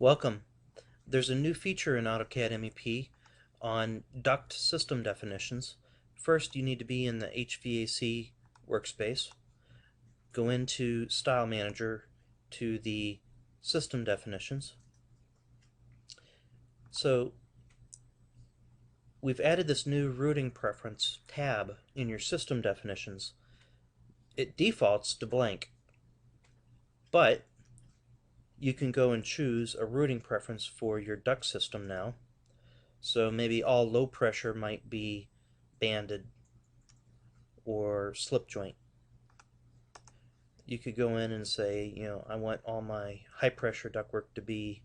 Welcome. There's a new feature in AutoCAD MEP on duct system definitions. First, you need to be in the HVAC workspace. Go into Style Manager to the system definitions. So we've added this new routing preference tab in your system definitions. It defaults to blank, but you can go and choose a routing preference for your duct system now. So maybe all low pressure might be banded or slip joint. You could go in and say, I want all my high pressure ductwork to be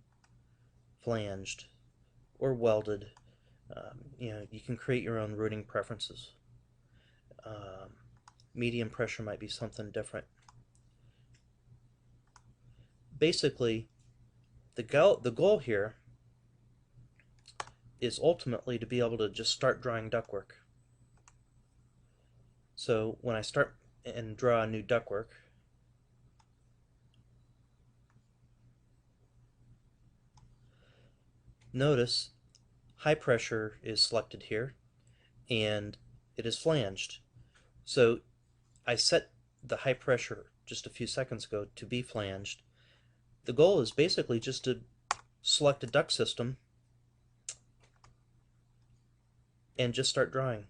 flanged or welded. You can create your own routing preferences. Medium pressure might be something different. Basically, the goal here is ultimately to be able to just start drawing ductwork. So when I start and draw a new ductwork, notice high pressure is selected here and it is flanged. So I set the high pressure just a few seconds ago to be flanged. The goal is basically just to select a duct system and just start drawing.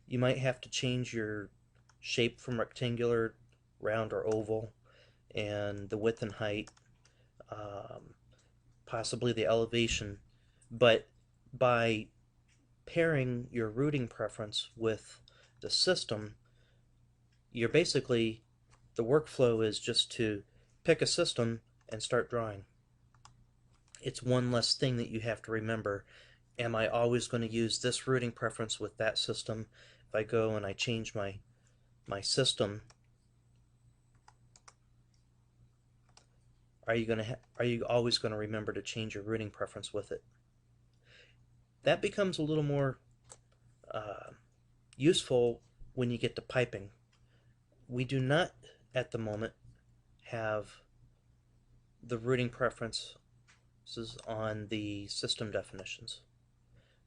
You might have to change your shape from rectangular, round, or oval, and the width and height, possibly the elevation, but by pairing your routing preference with the system, you're basically, the workflow is just to pick a system and start drawing. It's one less thing that you have to remember. Am I always going to use this routing preference with that system? If I go and I change my system, are you always going to remember to change your routing preference with it? That becomes a little more useful when you get to piping. We do not at the moment have the routing preferences on the system definitions.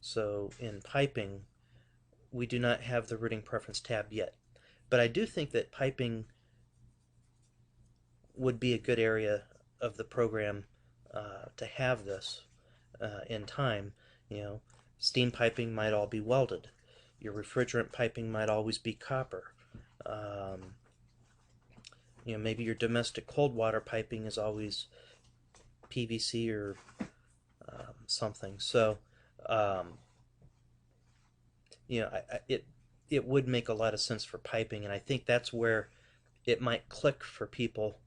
So in piping, we do not have the routing preference tab yet. But I do think that piping would be a good area of the program to have this in time. Steam piping might all be welded. Your refrigerant piping might always be copper. Maybe your domestic cold water piping is always PVC or something. So, it would make a lot of sense for piping, and I think that's where it might click for people.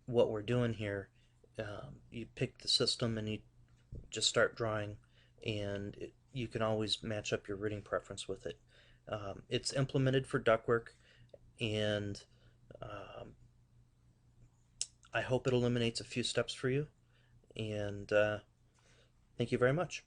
What we're doing here, you pick the system and you just start drawing, and you can always match up your routing preference with it. It's implemented for ductwork, and I hope it eliminates a few steps for you, and thank you very much.